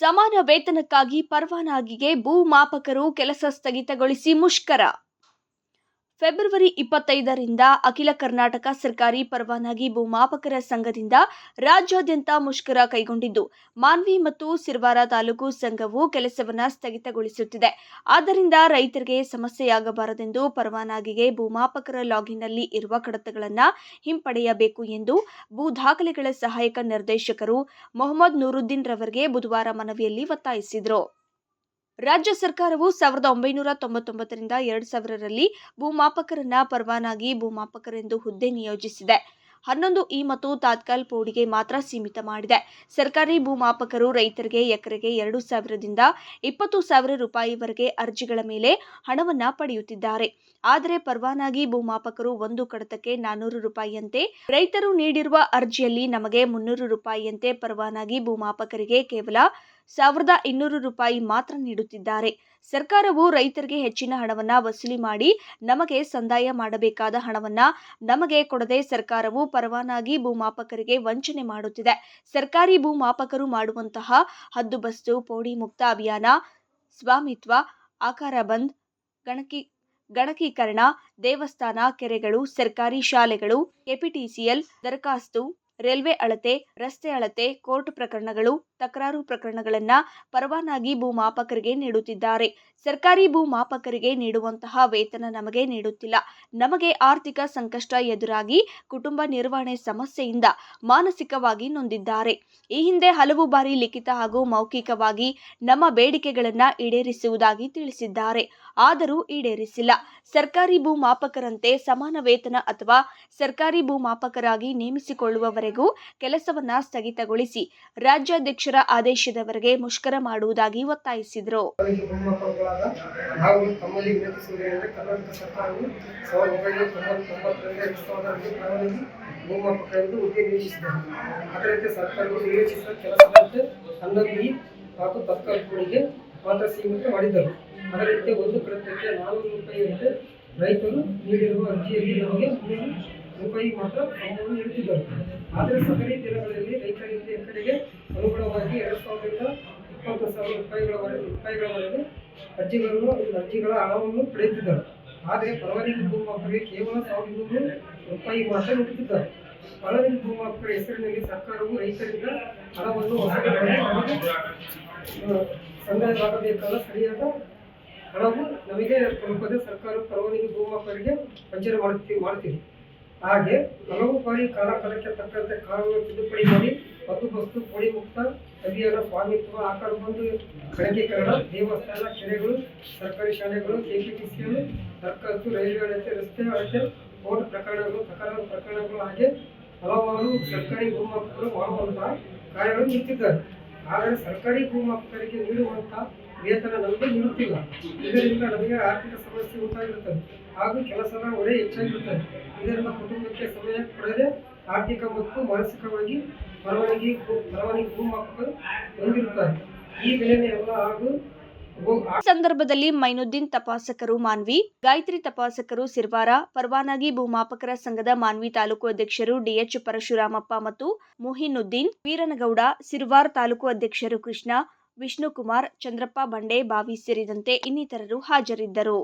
ಸಮಾನ ವೇತನಕ್ಕಾಗಿ ಪರವಾನಗಿಗೆ ಭೂ ಮಾಪಕರು ಕೆಲಸ ಸ್ಥಗಿತಗೊಳಿಸಿ ಮುಷ್ಕರ. ಫೆಬ್ರವರಿ 25ರಿಂದ ಅಖಿಲ ಕರ್ನಾಟಕ ಸರ್ಕಾರಿ ಪರವಾನಗಿ ಭೂಮಾಪಕರ ಸಂಘದಿಂದ ರಾಜ್ಯಾದ್ಯಂತ ಮುಷ್ಕರ ಕೈಗೊಂಡಿದ್ದು, ಮಾನ್ವಿ ಮತ್ತು ಸಿರವಾರ ತಾಲೂಕು ಸಂಘವು ಕೆಲಸವನ್ನು ಸ್ಥಗಿತಗೊಳಿಸುತ್ತಿದೆ. ಆದ್ದರಿಂದ ರೈತರಿಗೆ ಸಮಸ್ಯೆಯಾಗಬಾರದೆಂದು ಪರವಾನಗಿಗೆ ಭೂಮಾಪಕರ ಲಾಗಿನ್ನಲ್ಲಿ ಇರುವ ಕಡತಗಳನ್ನು ಹಿಂಪಡೆಯಬೇಕು ಎಂದು ಭೂ ದಾಖಲೆಗಳ ಸಹಾಯಕ ನಿರ್ದೇಶಕರು ಮೊಹಮ್ಮದ್ ನೂರುದ್ದೀನ್ ರವರಿಗೆ ಬುಧವಾರ ಮನವಿಯಲ್ಲಿ ಒತ್ತಾಯಿಸಿದರು. ರಾಜ್ಯ ಸರ್ಕಾರವು 1999ರಿಂದ 2000ರಲ್ಲಿ ಭೂಮಾಪಕರನ್ನ ಪರವಾನಗಿ ಭೂಮಾಪಕರೆಂದು ಹುದ್ದೆ ನಿಯೋಜಿಸಿದೆ. 11 ಮತ್ತು ತಾತ್ಕಾಲ್ ಪೋಡಿಗೆ ಮಾತ್ರ ಸೀಮಿತ ಮಾಡಿದೆ. ಸರ್ಕಾರಿ ಭೂಮಾಪಕರು ರೈತರಿಗೆ ಎಕರೆಗೆ 2,000ದಿಂದ 20,000 ರೂಪಾಯಿವರೆಗೆ ಅರ್ಜಿಗಳ ಮೇಲೆ ಹಣವನ್ನ ಪಡೆಯುತ್ತಿದ್ದಾರೆ. ಆದರೆ ಪರವಾನಗಿ ಭೂಮಾಪಕರು ಒಂದು ಕಡತಕ್ಕೆ 400 ರೂಪಾಯಿಯಂತೆ, ರೈತರು ನೀಡಿರುವ ಅರ್ಜಿಯಲ್ಲಿ ನಮಗೆ 300 ರೂಪಾಯಿಯಂತೆ, ಪರವಾನಗಿ ಭೂಮಾಪಕರಿಗೆ ಕೇವಲ 1,200 ರೂಪಾಯಿ ಮಾತ್ರ ನೀಡುತ್ತಿದ್ದಾರೆ. ಸರ್ಕಾರವು ರೈತರಿಗೆ ಹೆಚ್ಚಿನ ಹಣವನ್ನ ವಸೂಲಿ ಮಾಡಿ ನಮಗೆ ಸಂದಾಯ ಮಾಡಬೇಕಾದ ಹಣವನ್ನ ನಮಗೆ ಕೊಡದೆ ಸರ್ಕಾರವು ಪರವಾನಗಿ ಭೂಮಾಪಕರಿಗೆ ವಂಚನೆ ಮಾಡುತ್ತಿದೆ. ಸರ್ಕಾರಿ ಭೂಮಾಪಕರು ಮಾಡುವಂತಹ ಹದ್ದುಬಸ್ತು, ಪೋಡಿ ಮುಕ್ತ ಅಭಿಯಾನ, ಸ್ವಾಮಿತ್ವ, ಆಕಾರ ಬಂದ್, ಗಣಕೀಕರಣ, ದೇವಸ್ಥಾನ, ಕೆರೆಗಳು, ಸರ್ಕಾರಿ ಶಾಲೆಗಳು, ಕೆಪಿಟಿಸಿಎಲ್ ದರಖಾಸ್ತು, ರೈಲ್ವೆ ಅಳತೆ, ರಸ್ತೆ ಅಳತೆ, ಕೋರ್ಟ್ ಪ್ರಕರಣಗಳು, ತಕರಾರು ಪ್ರಕರಣಗಳನ್ನ ಪರವಾನಗಿ ಭೂಮಾಪಕರಿಗೆ ನೀಡುತ್ತಿದ್ದಾರೆ. ಸರ್ಕಾರಿ ಭೂಮಾಪಕರಿಗೆ ನೀಡುವಂತಹ ವೇತನ ನಮಗೆ ನೀಡುತ್ತಿಲ್ಲ. ನಮಗೆ ಆರ್ಥಿಕ ಸಂಕಷ್ಟ ಎದುರಾಗಿ ಕುಟುಂಬ ನಿರ್ವಹಣೆ ಸಮಸ್ಯೆಯಿಂದ ಮಾನಸಿಕವಾಗಿ ನೊಂದಿದ್ದಾರೆ. ಈ ಹಿಂದೆ ಹಲವು ಬಾರಿ ಲಿಖಿತ ಹಾಗೂ ಮೌಖಿಕವಾಗಿ ನಮ್ಮ ಬೇಡಿಕೆಗಳನ್ನ ಈಡೇರಿಸುವುದಾಗಿ ತಿಳಿಸಿದ್ದಾರೆ. ಆದರೂ ಈಡೇರಿಸಿಲ್ಲ. ಸರ್ಕಾರಿ ಭೂಮಾಪಕರಂತೆ ಸಮಾನ ವೇತನ ಅಥವಾ ಸರ್ಕಾರಿ ಭೂಮಾಪಕರಾಗಿ ನೇಮಿಸಿಕೊಳ್ಳುವವರೆಗೂ ಕೆಲಸವನ್ನ ಸ್ಥಗಿತಗೊಳಿಸಿ ರಾಜ್ಯಾಧ್ಯಕ್ಷರ ಆದೇಶದವರೆಗೆ ಮುಷ್ಕರ ಮಾಡುವುದಾಗಿ ಒತ್ತಾಯಿಸಿದರು. ನಾವು ತಮ್ಮಲ್ಲಿ ವಿನಂತಿಸುವುದೇನೆಂದರೆ, ಕರ್ನಾಟಕ ಸರ್ಕಾರವು 1999ರಲ್ಲಿ ಭೂಮಾಪಕರೆಂದು ಹುದ್ದೆ ನಿಯೋಜಿಸಿದೆ. ಅದರಂತೆ ಸರ್ಕಾರವು ನಿಯೋಜಿಸಿದ ಕೆಲಸದಂತೆ 11 ಹಾಗೂ ತತ್ಕಾಲ ಕೂಲಿಗೆ ಮಾತ್ರ ಸೀಮಿತ ಮಾಡಿದ್ದರು. ಅದರಂತೆ ಒಂದು ಕಡತಕ್ಕೆ 400 ರೂಪಾಯಿಯಂತೆ ರೈತರು ನೀಡಿರುವ ಅರ್ಜಿಯಲ್ಲಿ ನಮಗೆ 300 ರೂಪಾಯಿ ಮಾತ್ರ ಹಣವನ್ನು ನೀಡುತ್ತಿದ್ದರು. ಆದರೆ ಸದರಿ ದಿನಗಳಲ್ಲಿ ರೈತರಿಂದ ಎಕರೆಗೆ ಅನುಗುಣವಾಗಿ 2,000ರಿಂದ 20,000 ರೂಪಾಯಿಗಳವರೆಗೆ ಅರ್ಜಿಗಳ ಹಣವನ್ನು ಪಡೆಯುತ್ತಿದ್ದರು. ಆದರೆ ಪರವಾನಗಿ ಭೂಮಾಪಕರಿಗೆ ಕೇವಲ 1,200 ರೂಪಾಯಿ ಮಾತ್ರ ನೀಡುತ್ತಿದ್ದಾರೆ. ಪರವಾನಗಿ ಭೂಮಾಪಕರ ಹೆಸರಿನಲ್ಲಿ ಸರ್ಕಾರವು ರೈತರಿಂದ ಹಣವನ್ನು ವಸೂಲಿ ಮಾಡಿ ಸಂದಾಯವಾಗಬೇಕಾದ ಸರಿಯಾದ ಹಣವು ನಮಗೆ ತಲುಪದೆ ಸರ್ಕಾರ ಪರವಾನಗಿ ಭೂಮಾಪಕರಿಗೆ ವಂಚನೆ ಮಾಡುತ್ತಿದೆ. ಹಾಗೆ ಹಲವು ಬಾರಿ ಕಾಲಕ್ಕೆ ತಕ್ಕಂತೆ ಕಾನೂನು ತಿದ್ದುಪಡಿ ಮಾಡಿ ಹದ್ದುಬಸ್ತು, ಪೋಡಿ ಮುಕ್ತ ಅಭಿಯಾನ, ಸ್ವಾಮಿತ್ವ, ಆಕಾರ ಬಂದು, ಗಣಕೀಕರಣ, ದೇವಸ್ಥಾನ, ಕೆರೆಗಳು, ಸರ್ಕಾರಿ ಶಾಲೆಗಳು, ಕೆಪಿಟಿಸಿಎಲ್ ದರಖಾಸ್ತು, ರೈಲ್ವೆ ಅಳತೆ, ರಸ್ತೆ ಅಳತೆ, ಕೋರ್ಟ್ ಪ್ರಕರಣಗಳು, ತಕರಾರು ಪ್ರಕರಣಗಳು ಹಾಗೆ ಹಲವಾರು ಸರ್ಕಾರಿ ಭೂಮಾಪಕರು ಮಾಡುವಂತಹ ಕಾರ್ಯಗಳನ್ನು ನೀಡುತ್ತಿದ್ದಾರೆ. ಆದರೆ ಸರ್ಕಾರಿ ಭೂಮಾಪಕರಿಗೆ ನೀಡುವಂತಹ ವೇತನ ನಮಗೆ ನೀಡುತ್ತಿಲ್ಲ. ಇದರಿಂದ ನಮಗೆ ಆರ್ಥಿಕ ಸಮಸ್ಯೆ ಉಂಟಾಗಿರುತ್ತದೆ ಹಾಗೂ ಕೆಲಸದ ಹೊರೆ ಹೆಚ್ಚಾಗಿರುತ್ತದೆ. ಇದರಿಂದ ಕುಟುಂಬಕ್ಕೆ ಸಮಯ ಕೊಡದೆ ಆರ್ಥಿಕ ಮತ್ತು ಮಾನಸಿಕವಾಗಿ ಪರವಾನಗಿ ಭೂಮಾಪಕರು ಹೊಂದಿರುತ್ತಾರೆ. ಈ ಬೆಲೆನೇ ಎಲ್ಲ ಹಾಗೂ ಸಂದರ್ಭದಲ್ಲಿ ಮೈನುದ್ದೀನ್ ತಪಾಸಕರು ಮಾನ್ವಿ, ಗಾಯತ್ರಿ ತಪಾಸಕರು ಸಿರವಾರ, ಪರವಾನಗಿ ಭೂಮಾಪಕರ ಸಂಘದ ಮಾನ್ವಿ ತಾಲೂಕು ಅಧ್ಯಕ್ಷರು ಡಿಎಚ್ ಪರಶುರಾಮಪ್ಪ ಮತ್ತು ಮುಹಿನುದ್ದೀನ್ ವೀರನಗೌಡ, ಸಿರವಾರ ತಾಲೂಕು ಅಧ್ಯಕ್ಷರು ಕೃಷ್ಣ, ವಿಷ್ಣುಕುಮಾರ್, ಚಂದ್ರಪ್ಪ ಬಂಡೆ ಬಾವಿ ಸೇರಿದಂತೆ ಇನ್ನಿತರರು ಹಾಜರಿದ್ದರು.